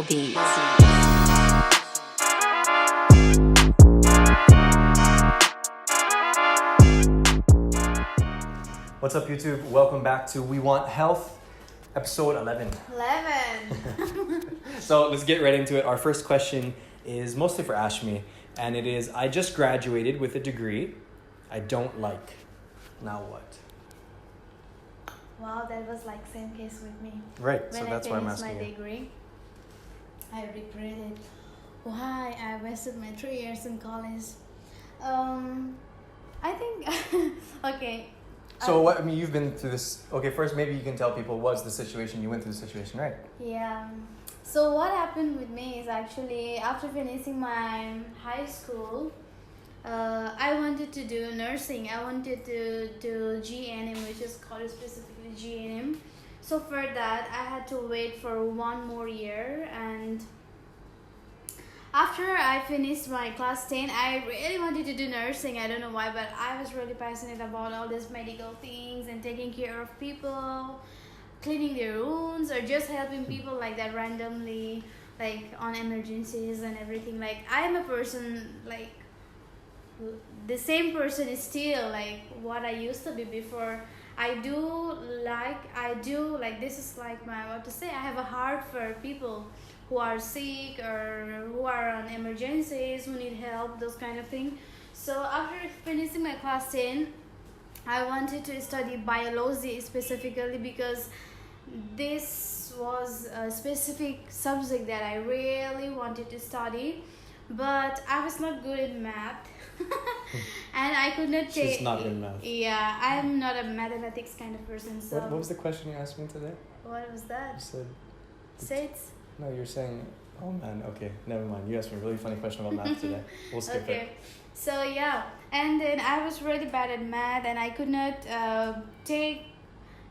beats. What's up, YouTube? Welcome back to We Want Health, episode 11. 11. So let's get right into it. Our first question is mostly for Asmee, and it is, I just graduated with a degree I don't like. Now what? Wow, that was like same case with me. Right, When so that's why I'm asking my you. degree, I regretted why I wasted my 3 years in college. I think okay. So what, I mean, you've been through this. Okay, first maybe you can tell people what's the situation. You went through the situation, right? Yeah. So what happened with me is actually after finishing my high school, I wanted to do nursing. I wanted to do GNM, which is called specifically GNM. So for that, I had to wait for 1 more year. And after I finished my class 10, I really wanted to do nursing. I don't know why, but I was really passionate about all these medical things and taking care of people, cleaning their wounds, or just helping people like that randomly, like on emergencies and everything. Like I'm a person like the same person is still like what I used to be before. I do like this is like my what to say. I have a heart for people who are sick or who are on emergencies, who need help, those kind of things. So after finishing my class 10, I wanted to study biology specifically because this was a specific subject that I really wanted to study, but I was not good in math. And I could not take. She's not in math. Yeah, I'm not a mathematics kind of person. So What was the question you asked me today? what was that? You said, Say it. no, you're saying, oh man, okay, never mind. You asked me a really funny question about math today. We'll skip Okay. it. So yeah, and then I was really bad at math, and I could not take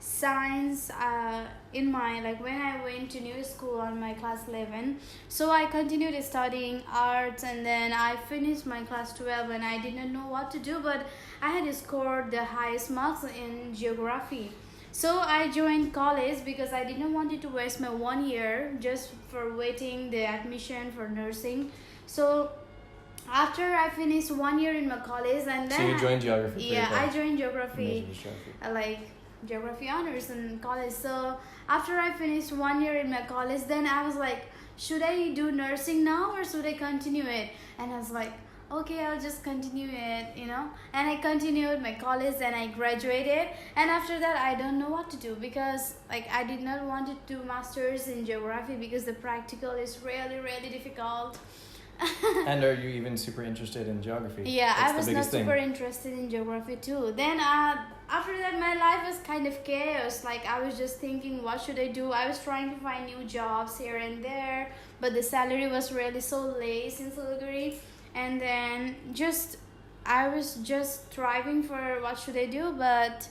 science in my like when I went to new school on my class 11. So I continued studying arts, and then I finished my class 12, and I did not know what to do, but I had scored the highest marks in geography. So I joined college because I didn't want to waste my 1 year just for waiting the admission for nursing. So after I finished 1 year in my college, and then So you joined geography? for your yeah, I college? joined geography, Major in geography. like geography honors in college. So after I finished 1 year in my college, then I was like, should I do nursing now or should I continue it? And I was like, okay, I'll just continue it, and I continued my college and I graduated. And after that, I don't know what to do because like I did not want to do masters in geography because the practical is really really difficult. And are you even super interested in geography? Yeah, That's I the was not biggest thing. super interested in geography too. Then after that, my life was kind of chaos. Like I was just thinking, what should I do? I was trying to find new jobs here and there, but the salary was really so less in Siliguri. And then I was just striving for what should I do. But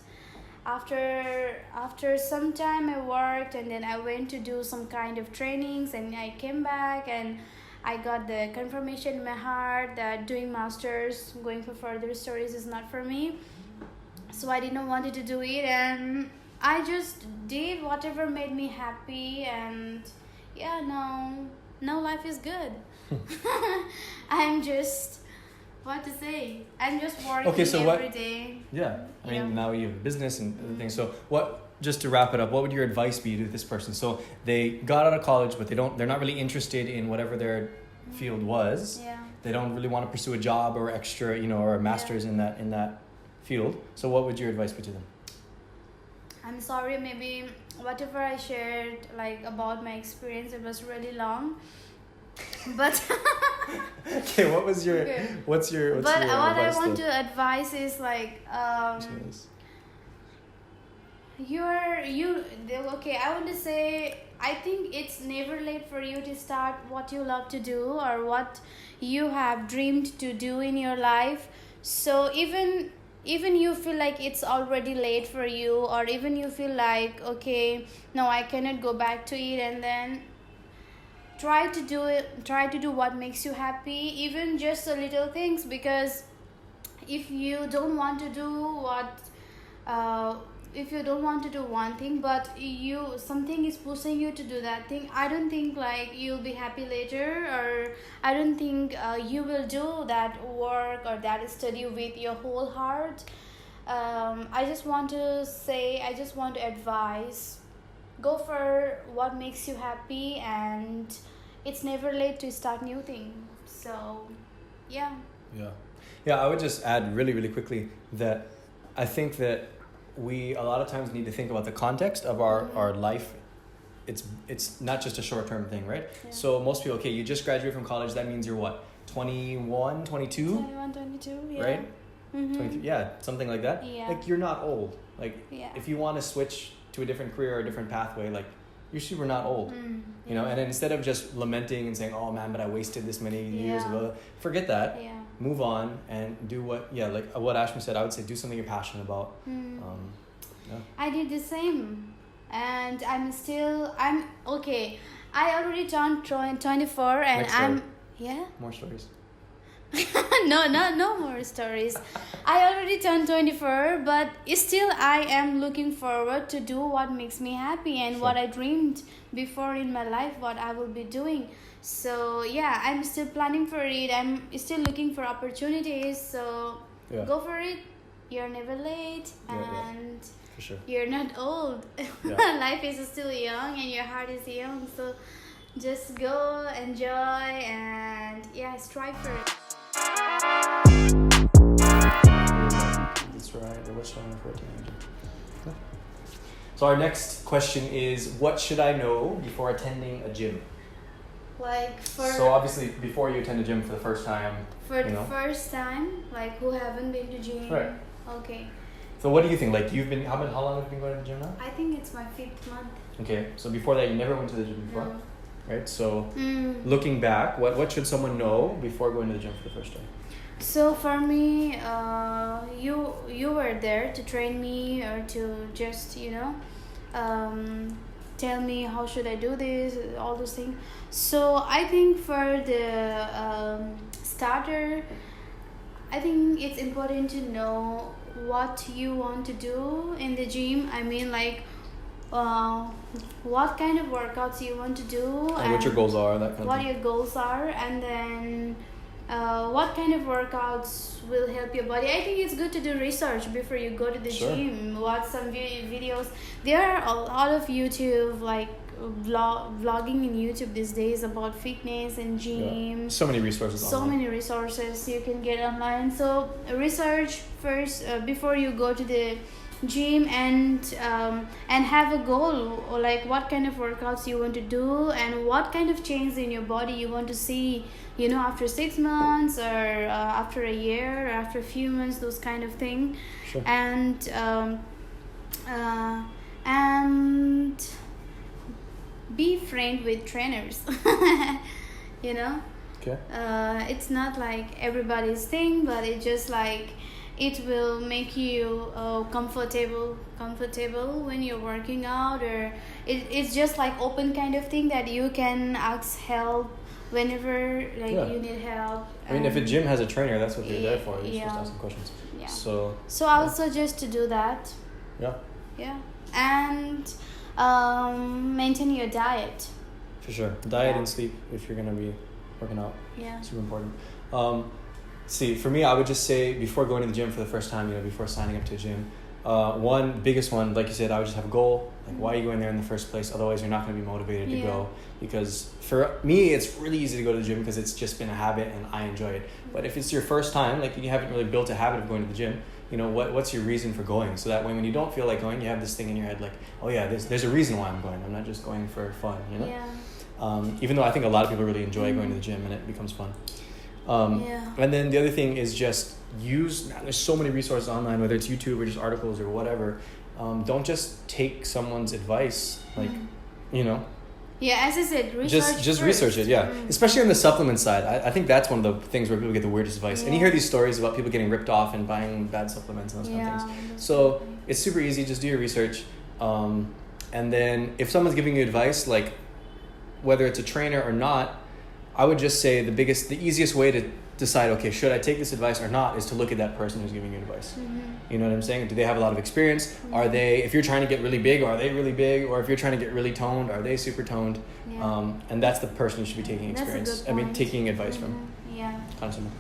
after some time, I worked, and then I went to do some kind of trainings, and I came back and I got the confirmation in my heart that doing masters, going for further studies is not for me. So I didn't want to do it, and I just did whatever made me happy. And yeah, now life is good. I'm just what to say. I'm just working every day. Yeah, I mean, Yeah. now you have a business and everything. So just to wrap it up, what would your advice be to this person? So they got out of college, but they're not really interested in whatever their field was. Yeah. They don't really want to pursue a job or extra, or a master's in that field. So what would your advice be to them? I'm sorry, maybe whatever I shared like about my experience, it was really long. But Okay, what's your but what what I advice want though? to advise is like okay, I want to say I think it's never late for you to start what you love to do or what you have dreamed to do in your life. So even you feel like it's already late for you, or even you feel like, okay, no, I cannot go back to it, and then try to do what makes you happy, even just the little things. Because if you don't want to do what if you don't want to do one thing, but something is pushing you to do that thing, I don't think like you'll be happy later, or I don't think you will do that work or that study with your whole heart. I just want to advise, go for what makes you happy, and it's never late to start new thing. So yeah. I would just add really, really quickly that I think that we a lot of times need to think about the context of our life. It's not just a short-term thing, right? Yeah. So most people, okay, you just graduated from college, that means you're what, 21, 22? 21, 22, yeah. Right? Mm-hmm. 23, yeah, something like that. Yeah. Like, you're not old. Like, Yeah. if you want to switch to a different career or a different pathway, like, you're super not old. You know, and then instead of just lamenting and saying, oh man, but I wasted this many years of forget that. Yeah. Move on and do what Asmee said. I would say do something you're passionate about. I did the same, and I'm okay. I already turned 24, and Next story. More stories. No more stories. I already turned 24, but still I am looking forward to do what makes me happy and what I dreamed before in my life, what I will be doing. So yeah, I'm still planning for it. I'm still looking for opportunities. So go for it. You're never late, and for sure. You're not old. Life is still young, and your heart is young. So just go, enjoy, and strive for it. That's right. What's wrong for a teenager? So our next question is, what should I know before attending a gym? So obviously before you attend a gym for the first time. First time, like who haven't been to gym. Right. Okay. So what do you think? Like how long have you been going to the gym now? I think it's my 5th month. Okay. So before that you never went to the gym before? No. Right? So looking back, what should someone know before going to the gym for the first time? So for me, you were there to train me or to just, tell me how should I do this, all those things. So I think for the starter, I think it's important to know what you want to do in the gym. I mean, like, what kind of workouts you want to do, and what your goals are, that kind of thing. Your goals are, and then what kind of workouts will help your body. I think it's good to do research before you go to the gym. Watch some videos. There are a lot of YouTube, like vlogging in YouTube these days about fitness and gym. So many resources Many resources you can get online. So research first before you go to the gym, and have a goal, or like what kind of workouts you want to do and what kind of change in your body you want to see, after 6 months, or after a year, or after a few months, those kind of thing. And be friend with trainers. Okay. It's not like everybody's thing, but it just like it will make you comfortable when you're working out, or it's just like open kind of thing that you can ask help whenever you need help. I mean, if a gym has a trainer, that's what they're there for. You're supposed to ask them questions. Yeah. So I would suggest to do that. Yeah. And maintain your diet. For sure. Diet and sleep if you're gonna be working out. Yeah. Super important. See, for me, I would just say before going to the gym for the first time, before signing up to a gym, biggest one, like you said, I would just have a goal. Like, why are you going there in the first place? Otherwise, you're not going to be motivated to go. Because for me, it's really easy to go to the gym because it's just been a habit and I enjoy it. But if it's your first time, like you haven't really built a habit of going to the gym, what's your reason for going? So that way, when you don't feel like going, you have this thing in your head like, oh yeah, there's a reason why I'm going. I'm not just going for fun, Yeah. Even though I think a lot of people really enjoy going to the gym and it becomes fun. And then the other thing is just there's so many resources online, whether it's YouTube or just articles or whatever. Don't just take someone's advice, Yeah, as I said, research just research it, especially on the supplement side. I think that's one of the things where people get the weirdest advice. And you hear these stories about people getting ripped off and buying bad supplements and those kind of things. So it's super easy, just do your research. And then if someone's giving you advice, like whether it's a trainer or not, I would just say the easiest way decide, okay, should I take this advice or not, is to look at that person who's giving you advice. You know what I'm saying? Do they have a lot of experience? Are they, if you're trying to get really big, are they really big? Or if you're trying to get really toned, are they super toned? And that's the person you should be taking taking advice from. Yeah. Kind of similar.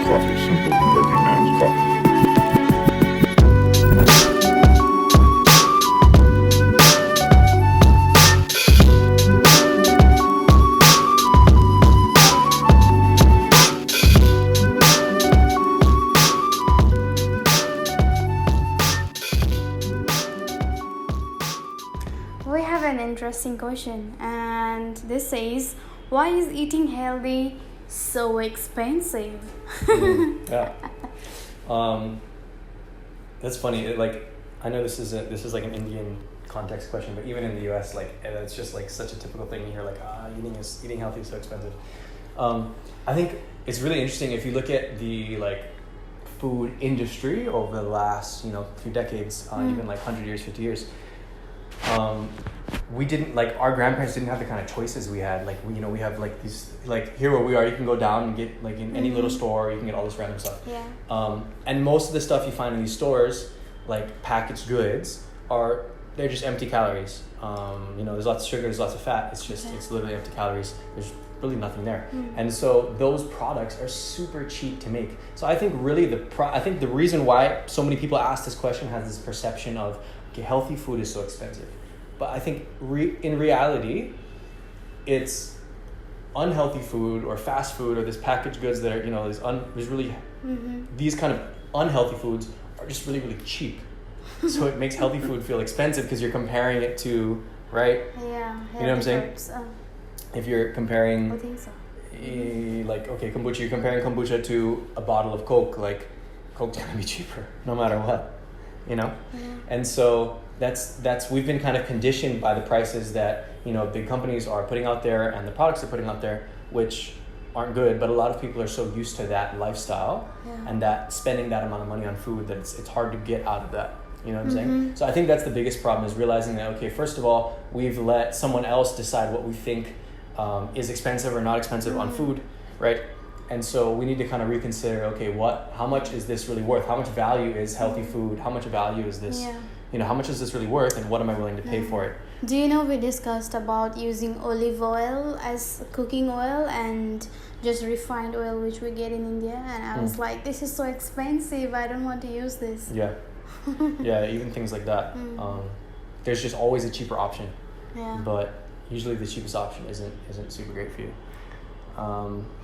Coffee, simple working man's coffee. We have an interesting question, and this says, why is eating healthy so expensive? Yeah. That's funny. I know this is like an Indian context question, but even in the US, it's just like such a typical thing. You hear eating healthy is so expensive. I think it's really interesting if you look at the food industry over the last few decades, even 100 years, 50 years. We didn't our grandparents didn't have the kind of choices we had. We have these here where we are, you can go down and get in any little store, you can get all this random stuff. Yeah. And most of the stuff you find in these stores, packaged goods, they're just empty calories. There's lots of sugar, there's lots of fat. It's literally empty calories. There's really nothing there. And so those products are super cheap to make. So I think really the reason why so many people ask this question has this perception of, okay, healthy food is so expensive. But I think in reality, it's unhealthy food or fast food or this packaged goods that are, these kind of unhealthy foods are just really, really cheap. So it makes healthy food feel expensive because you're comparing it to, right? Yeah. You know what I'm saying? If you're comparing, I think so. Kombucha, you're comparing kombucha to a bottle of Coke, Coke's gonna be cheaper no matter what, And so that's we've been kind of conditioned by the prices that big companies are putting out there and the products they're putting out there, which aren't good. But a lot of people are so used to that lifestyle and that spending that amount of money on food that it's hard to get out of that. You know what I'm saying? So I think that's the biggest problem, is realizing that, okay, first of all, we've let someone else decide what we think is expensive or not expensive on food, right? And so we need to kind of reconsider, okay, how much is this really worth? How much value is healthy food? How much value is this? How much is this really worth, and what am I willing to pay for it? Do you know we discussed about using olive oil as cooking oil and just refined oil which we get in India, and I was like, this is so expensive, I don't want to use this. Yeah. Yeah, even things like that. There's just always a cheaper option. Yeah. But usually the cheapest option isn't super great for you.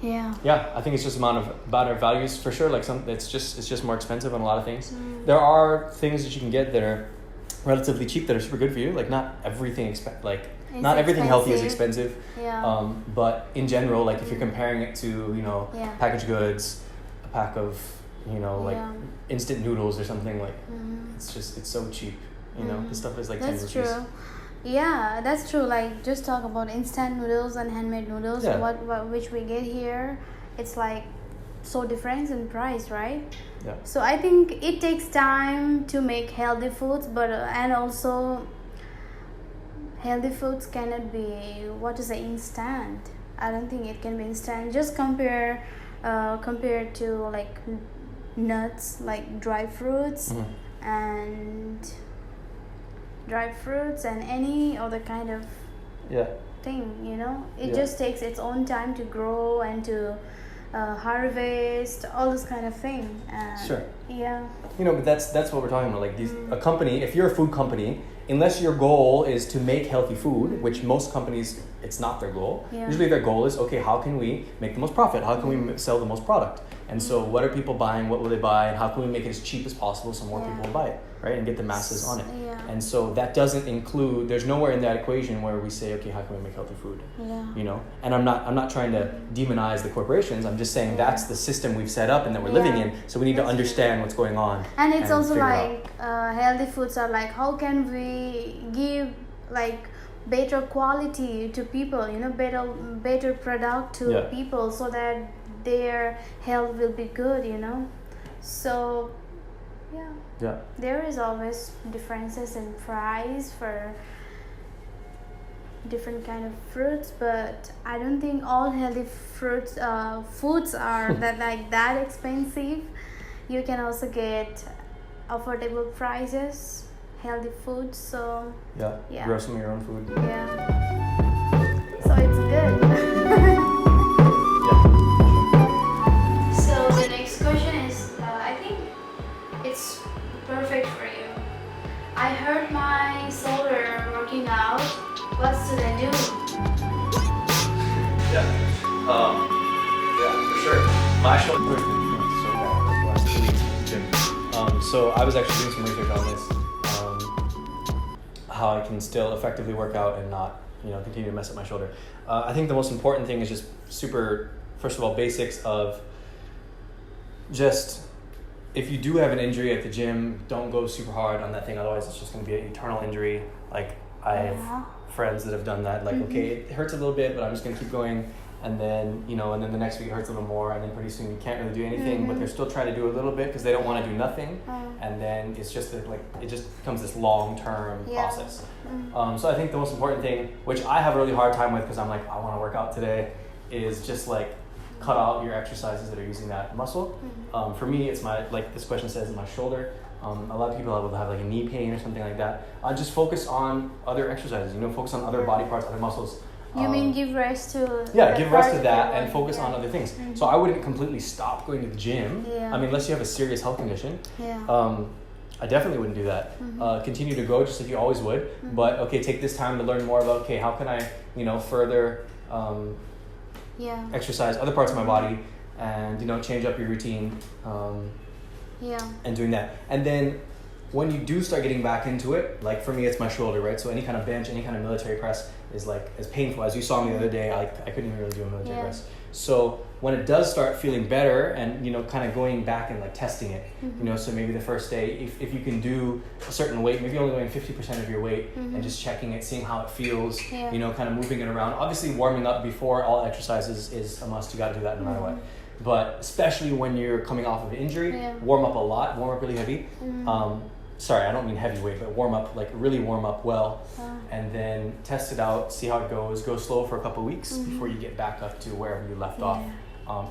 Yeah, I think it's just about our values for sure. It's just more expensive on a lot of things. There are things that you can get that are relatively cheap that are super good for you. Not everything not everything healthy is expensive. Yeah. But in general, if you're comparing it to packaged goods, a pack of instant noodles or something, it's so cheap. This stuff is 10 rupees. That's true. Yeah, that's true. Just talk about instant noodles and handmade noodles. Yeah. What which we get here, it's so different in price, right? Yeah. So I think it takes time to make healthy foods, but and also healthy foods cannot be instant. I don't think it can be instant. Just compare to nuts, dry fruits and any other kind of thing. It just takes its own time to grow and to harvest, all this kind of thing. Sure. Yeah. But that's what we're talking about. A company, if you're a food company, unless your goal is to make healthy food, which most companies, it's not their goal. Yeah. Usually their goal is, okay, how can we make the most profit? How can we sell the most product? And so what are people buying? What will they buy? And how can we make it as cheap as possible so more people will buy it, right? And get the masses on it. Yeah. And so that doesn't include, there's nowhere in that equation where we say, okay, how can we make healthy food? Yeah. And I'm not trying to demonize the corporations. I'm just saying that's the system we've set up and that we're living in. So we need to understand what's going on. And it's also healthy foods are how can we give better quality to people, better product to people, so that their health will be good, you know. So Yeah. there is always differences in price for different kind of fruits, but I don't think all healthy foods are that expensive. You can also get affordable prices, healthy food. So Yeah. Grow some of your own food. yeah, so it's good. Yeah. So the next question is, I think it's perfect for you. I hurt my shoulder working out. What should I do? Yeah. Yeah, for sure. My shoulder feeling so bad like the last 2 weeks at the gym. So I was actually doing some research on this, how I can still effectively work out and not, continue to mess up my shoulder. I think the most important thing is just super, first of all, basics of just, if you do have an injury at the gym, don't go super hard on that thing. Otherwise, it's just going to be an eternal injury. Like I have friends that have done that. Like, okay, it hurts a little bit, but I'm just going to keep going. And then, and then the next week it hurts a little more. And then pretty soon you can't really do anything, but they're still trying to do a little bit because they don't want to do nothing. And then it's just it just becomes this long-term process. So I think the most important thing, which I have a really hard time with because I'm like, I want to work out today, is just like cut out your exercises that are using that muscle. For me, it's like this question says, my shoulder. A lot of people will have like a knee pain or something like that. Just focus on other exercises, focus on other body parts, other muscles. You mean give rest to... Yeah, give rest to that and focus on other things. So I wouldn't completely stop going to the gym. I mean, unless you have a serious health condition. I definitely wouldn't do that. Continue to go just like you always would. But okay, take this time to learn more about, okay, how can I, further exercise other parts of my body and, change up your routine. And doing that. And then when you do start getting back into it, like for me, it's my shoulder, right? So any kind of bench, any kind of military press is like as painful. As you saw me the other day, I couldn't even really do a military press. So when it does start feeling better and, kind of going back and like testing it, so maybe the first day, if you can do a certain weight, maybe only going 50% of your weight and just checking it, seeing how it feels, kind of moving it around. Obviously warming up before all exercises is a must. You got to do that no matter what. But especially when you're coming off of an injury, warm up a lot, warm up really heavy. Sorry, I don't mean heavyweight, but warm up, like really warm up well. And then test it out, see how it goes. Go slow for a couple of weeks before you get back up to wherever you left off.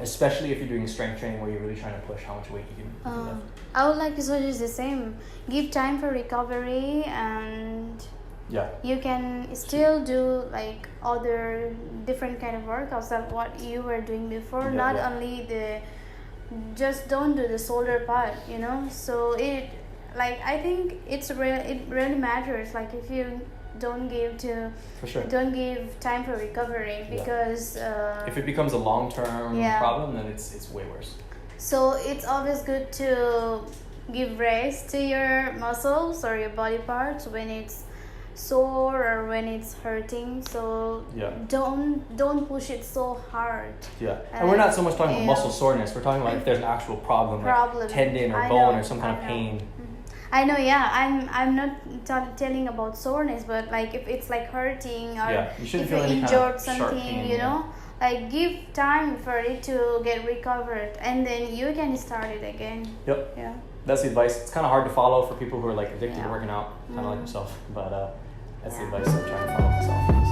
Especially if you're doing strength training where you're really trying to push how much weight you can lift. I would like to suggest the same. Give time for recovery, and you can still do like other different kind of workouts than what you were doing before. Not only just don't do the shoulder part, So I think it really matters. Like if you don't give time for recovery, because if it becomes a long-term problem, then it's way worse. So it's always good to give rest to your muscles or your body parts when it's sore or when it's hurting. So don't push it so hard. And we're not so much talking about muscle soreness. We're talking about if there's an actual problem. Like tendon or bone or some kind of pain. I know, I'm not telling about soreness, but like if it's like hurting or you shouldn't if feel you're any injured kind of something, pain, like give time for it to get recovered, and then you can start it again. That's the advice. It's kind of hard to follow for people who are like addicted to working out, kind of like yourself, but that's the advice I'm trying to follow myself.